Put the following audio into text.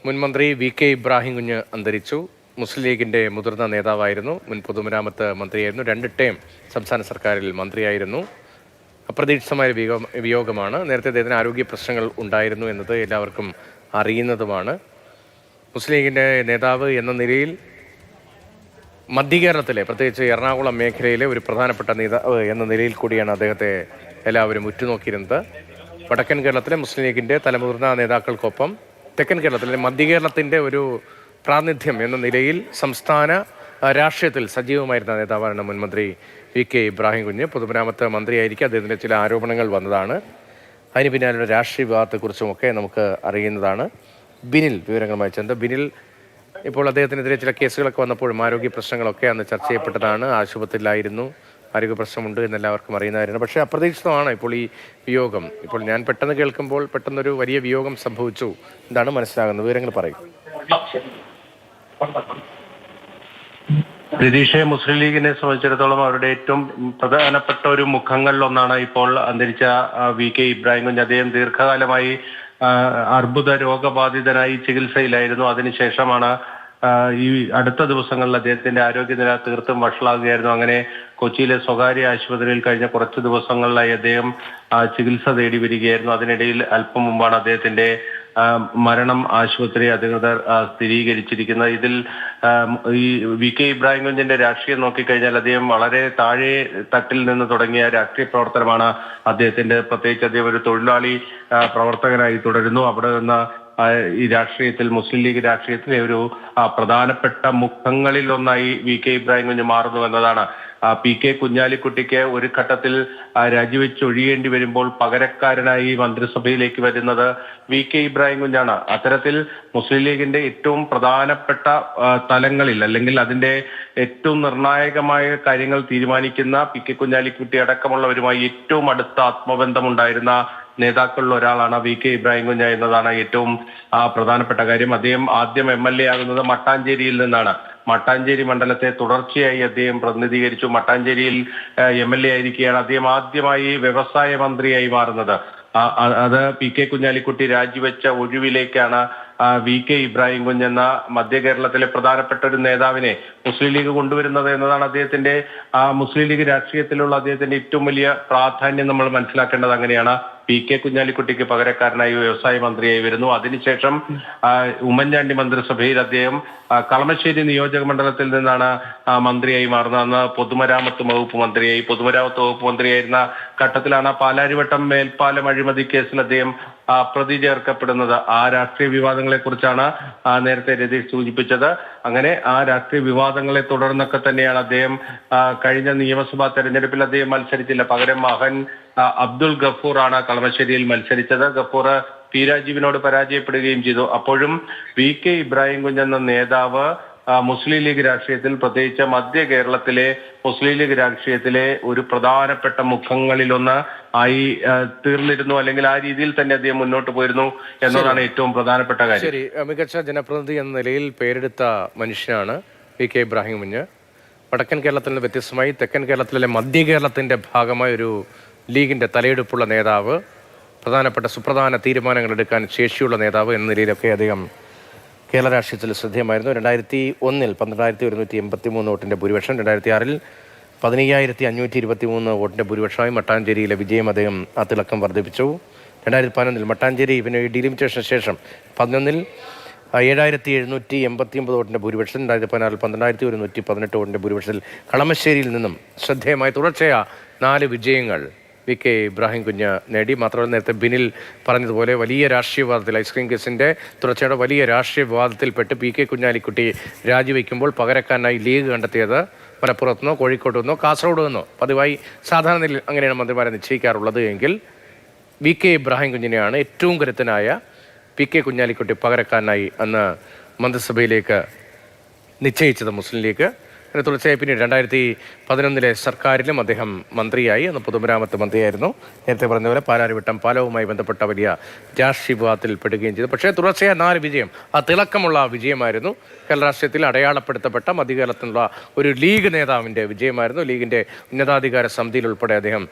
മുൻമന്ത്രി V K Ibrahim കുഞ്ഞ് അന്തരിച്ചു. മുസ്ലിം ലീഗിന്റെ മുതിർന്ന നേതാവായിരുന്നു. മുൻ പൊതുമരാമത്ത് മന്ത്രിയായിരുന്നു. 2 ടേം സംസ്ഥാന സർക്കാരിൽ മന്ത്രിയായിരുന്നു. അപ്രതീക്ഷിതമായ വിയോഗമാണ്. നേരത്തെ അദ്ദേഹത്തിന് ആരോഗ്യ പ്രശ്നങ്ങൾ ഉണ്ടായിരുന്നു എന്നത് എല്ലാവർക്കും അറിയുന്നതുമാണ്. മുസ്ലിം ലീഗിന്റെ നേതാവ് എന്ന നിലയിൽ മധ്യകേരളത്തിലെ, പ്രത്യേകിച്ച് എറണാകുളം മേഖലയിലെ ഒരു പ്രധാനപ്പെട്ട നേതാവ് എന്ന നിലയിൽ കൂടിയാണ് അദ്ദേഹത്തെ എല്ലാവരും ഉറ്റുനോക്കിയിരുന്നത്. വടക്കൻ കേരളത്തിലെ മുസ്ലിം ലീഗിന്റെ തലമുതിർന്ന നേതാക്കൾക്കൊപ്പം തെക്കൻ കേരളത്തിലെ, മധ്യകേരളത്തിൻ്റെ ഒരു പ്രാതിനിധ്യം എന്ന നിലയിൽ സംസ്ഥാന രാഷ്ട്രീയത്തിൽ സജീവമായിരുന്ന നേതാവാണ് മുൻമന്ത്രി വി കെ ഇബ്രാഹിം കുഞ്ഞ്. പൊതുമരാമത്ത് മന്ത്രിയായിരിക്കും. അദ്ദേഹത്തിൻ്റെ ചില ആരോപണങ്ങൾ വന്നതാണ്. അതിന് പിന്നാലുള്ള രാഷ്ട്രീയ വിവാദത്തെക്കുറിച്ചുമൊക്കെ നമുക്ക് അറിയുന്നതാണ്. ബിനിൽ വിവരങ്ങളുമായി ചെന്നത്. ബിനിൽ, ഇപ്പോൾ അദ്ദേഹത്തിനെതിരെ ചില കേസുകളൊക്കെ വന്നപ്പോഴും ആരോഗ്യ പ്രശ്നങ്ങളൊക്കെ അന്ന് ചർച്ച ചെയ്യപ്പെട്ടതാണ്. ആശുപത്രിയിലായിരുന്നു, ആരോഗ്യ പ്രശ്നമുണ്ട് എന്നെല്ലാവർക്കും അറിയുന്നതായിരുന്നു. പക്ഷേ അപ്രതീക്ഷിതമാണ് ഇപ്പോൾ ഈ വിയോഗം. ഇപ്പോൾ ഞാൻ പെട്ടെന്ന് കേൾക്കുമ്പോൾ പെട്ടെന്നൊരു വലിയ വിയോഗം സംഭവിച്ചു എന്താണ് മനസ്സിലാകുന്നത്? വിവരങ്ങൾ പറയും. പ്രതീക്ഷയെ മുസ്ലിം ലീഗിനെ സംബന്ധിച്ചിടത്തോളം അവരുടെ ഏറ്റവും പ്രധാനപ്പെട്ട ഒരു മുഖങ്ങളിലൊന്നാണ് ഇപ്പോൾ അന്തരിച്ച വി കെ ഇബ്രാഹിം കുഞ്ഞ്. അദ്ദേഹം ദീർഘകാലമായി അർബുദ രോഗബാധിതനായി ചികിത്സയിലായിരുന്നു. അതിനുശേഷമാണ് ഈ അടുത്ത ദിവസങ്ങളിൽ അദ്ദേഹത്തിന്റെ ആരോഗ്യനില തീർത്തും വഷളാകുകയായിരുന്നു. അങ്ങനെ കൊച്ചിയിലെ സ്വകാര്യ ആശുപത്രിയിൽ കഴിഞ്ഞ കുറച്ച് ദിവസങ്ങളിലായി അദ്ദേഹം ചികിത്സ തേടി വരികയായിരുന്നു. അതിനിടയിൽ അല്പം മുമ്പാണ് അദ്ദേഹത്തിന്റെ മരണം ആശുപത്രി അധികൃതർ സ്ഥിരീകരിച്ചിരിക്കുന്നത്. ഇതിൽ ഈ വി കെ ഇബ്രാഹിം കുഞ്ഞിന്റെ രാഷ്ട്രീയം നോക്കിക്കഴിഞ്ഞാൽ അദ്ദേഹം വളരെ താഴെ തട്ടിൽ നിന്ന് തുടങ്ങിയ രാഷ്ട്രീയ പ്രവർത്തനമാണ് അദ്ദേഹത്തിന്റെ. പ്രത്യേകിച്ച് അദ്ദേഹം ഒരു തൊഴിലാളി പ്രവർത്തകനായി തുടരുന്നു. അവിടെ നിന്ന് ഈ രാഷ്ട്രീയത്തിൽ, മുസ്ലിം ലീഗ് രാഷ്ട്രീയത്തിലെ ഒരു പ്രധാനപ്പെട്ട മുഖങ്ങളിൽ ഒന്നായി വി കെ ഇബ്രാഹിം കുഞ്ഞ് മാറുന്നു എന്നതാണ്. പി കെ കുഞ്ഞാലിക്കുട്ടിക്ക് ഒരു ഘട്ടത്തിൽ രാജിവെച്ചൊഴിയേണ്ടി വരുമ്പോൾ പകരക്കാരനായി മന്ത്രിസഭയിലേക്ക് വരുന്നത് വി കെ ഇബ്രാഹിം കുഞ്ഞാണ്. അത്തരത്തിൽ മുസ്ലിം ലീഗിന്റെ ഏറ്റവും പ്രധാനപ്പെട്ട തലങ്ങളിൽ, അല്ലെങ്കിൽ അതിന്റെ ഏറ്റവും നിർണായകമായ കാര്യങ്ങൾ തീരുമാനിക്കുന്ന പി കെ കുഞ്ഞാലിക്കുട്ടി അടക്കമുള്ളവരുമായി ഏറ്റവും അടുത്ത ആത്മബന്ധമുണ്ടായിരുന്ന നേതാക്കളിൽ ഒരാളാണ് വി കെ ഇബ്രാഹിം കുഞ്ഞ് എന്നതാണ് ഏറ്റവും പ്രധാനപ്പെട്ട കാര്യം. അദ്ദേഹം ആദ്യം MLA ആകുന്നത് മട്ടാഞ്ചേരിയിൽ നിന്നാണ്. മട്ടാഞ്ചേരി മണ്ഡലത്തെ തുടർച്ചയായി അദ്ദേഹം പ്രതിനിധീകരിച്ചു. മട്ടാഞ്ചേരിയിൽ MLA ആയിരിക്കുകയാണ് അദ്ദേഹം ആദ്യമായി വ്യവസായ മന്ത്രിയായി മാറുന്നത്. അത് പി കെ കുഞ്ഞാലിക്കുട്ടി രാജിവെച്ച ഒഴിവിലേക്കാണ് വി കെ ഇബ്രാഹിം കുഞ്ഞ് എന്ന മധ്യ കേരളത്തിലെ പ്രധാനപ്പെട്ട ഒരു നേതാവിനെ മുസ്ലിം ലീഗ് കൊണ്ടുവരുന്നത് എന്നതാണ് അദ്ദേഹത്തിന്റെ മുസ്ലിം ലീഗ് രാഷ്ട്രീയത്തിലുള്ള അദ്ദേഹത്തിന്റെ ഏറ്റവും വലിയ പ്രാധാന്യം. നമ്മൾ മനസ്സിലാക്കേണ്ടത് അങ്ങനെയാണ്. പി കെ കുഞ്ഞാലിക്കുട്ടിക്ക് പകരക്കാരനായി വ്യവസായ മന്ത്രിയായി വരുന്നു. അതിനുശേഷം ഉമ്മൻചാണ്ടി മന്ത്രിസഭയിൽ അദ്ദേഹം കളമശ്ശേരി നിയോജക മണ്ഡലത്തിൽ നിന്നാണ് മന്ത്രിയായി മാറുന്നത്. അന്ന് പൊതുമരാമത്ത് വകുപ്പ് മന്ത്രിയായിരുന്ന ഘട്ടത്തിലാണ് പാലാരിവട്ടം മേൽപ്പാലം അഴിമതി കേസിൽ അദ്ദേഹം പ്രതി ചേർക്കപ്പെടുന്നത്. ആ രാഷ്ട്രീയ വിവാദങ്ങളെ കുറിച്ചാണ് നേരത്തെ രതീഷ് സൂചിപ്പിച്ചത്. അങ്ങനെ ആ രാഷ്ട്രീയ വിവാദങ്ങളെ തുടർന്നൊക്കെ തന്നെയാണ് അദ്ദേഹം കഴിഞ്ഞ നിയമസഭാ തെരഞ്ഞെടുപ്പിൽ അദ്ദേഹം മത്സരിച്ചില്ല. പകരം മകൻ അബ്ദുൾ ഗഫൂർ ആണ് കളമശ്ശേരിയിൽ മത്സരിച്ചത്. ഗഫൂർ പി രാജീവിനോട് പരാജയപ്പെടുകയും ചെയ്തു. അപ്പോഴും വി കെ ഇബ്രാഹിം കുഞ്ഞ് എന്ന നേതാവ് മുസ്ലിം ലീഗ് രാഷ്ട്രീയത്തിൽ, പ്രത്യേകിച്ച് മധ്യ കേരളത്തിലെ മുസ്ലിം ലീഗ് രാഷ്ട്രീയത്തിലെ ഒരു പ്രധാനപ്പെട്ട മുഖങ്ങളിലൊന്ന് ആയി തീർന്നിരുന്നു. അല്ലെങ്കിൽ ആ രീതിയിൽ തന്നെ അദ്ദേഹം മുന്നോട്ട് പോയിരുന്നു എന്നതാണ് ഏറ്റവും പ്രധാനപ്പെട്ട കാര്യം. ശരി, മികച്ച ജനപ്രതിനിധി എന്ന നിലയിൽ പേരെടുത്ത മനുഷ്യനാണ് വി കെ ഇബ്രാഹിം കുഞ്ഞ്. വടക്കൻ കേരളത്തിൽ നിന്ന് വ്യത്യസ്തമായി തെക്കൻ കേരളത്തിലെ മധ്യ കേരളത്തിന്റെ ഭാഗമായ ഒരു ലീഗിന്റെ തലയെടുപ്പുള്ള നേതാവ്, പ്രധാനപ്പെട്ട സുപ്രധാന തീരുമാനങ്ങൾ എടുക്കാൻ ശേഷിയുള്ള നേതാവ് എന്ന നിലയിലൊക്കെ അദ്ദേഹം കേരള രാഷ്ട്രീയത്തിൽ ശ്രദ്ധേയമായിരുന്നു. 2001 12,183 വോട്ടിൻ്റെ ഭൂരിപക്ഷം, 2006 15,523 വോട്ടിൻ്റെ ഭൂരിപക്ഷമായി മട്ടാഞ്ചേരിയിലെ വിജയം അദ്ദേഹം ആ തിളക്കം വർദ്ധിപ്പിച്ചു. 2011 മട്ടാഞ്ചേരി പിന്നെ ഡീലിമിറ്റേഷന് ശേഷം 2011 7,789 വോട്ടിൻ്റെ ഭൂരിപക്ഷം, 2016 12,118 വോട്ടിൻ്റെ ഭൂരിപക്ഷത്തിൽ കളമശ്ശേരിയിൽ നിന്നും ശ്രദ്ധേയമായ തുടർച്ചയായ 4 വിജയങ്ങൾ വി കെ ഇബ്രാഹിം കുഞ്ഞ് നേടി. മാത്രമല്ല, നേരത്തെ ബിനിൽ പറഞ്ഞതുപോലെ വലിയ രാഷ്ട്രീയ വിവാദത്തിൽ, ഐസ്ക്രീം കേസിൻ്റെ തുടർച്ചയുടെ വലിയ രാഷ്ട്രീയ വിവാദത്തിൽപ്പെട്ട് പി കെ കുഞ്ഞാലിക്കുട്ടി രാജിവെക്കുമ്പോൾ പകരക്കാരനായി ലീഗ് കണ്ടെത്തിയത് മലപ്പുറത്തു നിന്നോ കോഴിക്കോട്ട് നിന്നോ കാസർഗോഡ് നിന്നോ, പതിവായി സാധാരണ നിലയിൽ അങ്ങനെയാണ് മന്ത്രിമാരെ നിശ്ചയിക്കാറുള്ളത് എങ്കിൽ വി കെ ഇബ്രാഹിം കുഞ്ഞിനെയാണ് ഏറ്റവും കരുത്തനായ പി കെ കുഞ്ഞാലിക്കുട്ടി പകരക്കാരനായി അന്ന് മന്ത്രിസഭയിലേക്ക് നിശ്ചയിച്ചത് മുസ്ലിം ലീഗ്. അതിന് തുടർച്ചയായി പിന്നീട് 2011 സർക്കാരിലും അദ്ദേഹം മന്ത്രിയായി. അന്ന് പൊതുമരാമത്ത് മന്ത്രിയായിരുന്നു. നേരത്തെ പറഞ്ഞതുപോലെ പാലാരിവട്ടം പാലവുമായി ബന്ധപ്പെട്ട വലിയ രാഷ്ട്രീയ വിവാദത്തിൽ പെടുകയും ചെയ്തു. പക്ഷേ തുടർച്ചയായ 4 വിജയം, ആ തിളക്കമുള്ള വിജയമായിരുന്നു. കേരള രാഷ്ട്രീയത്തിൽ അടയാളപ്പെടുത്തപ്പെട്ട മധ്യകേരളത്തിലുള്ള ഒരു ലീഗ് നേതാവിൻ്റെ വിജയമായിരുന്നു. ലീഗിൻ്റെ ഉന്നതാധികാര സമിതിയിൽ ഉൾപ്പെടെ അദ്ദേഹം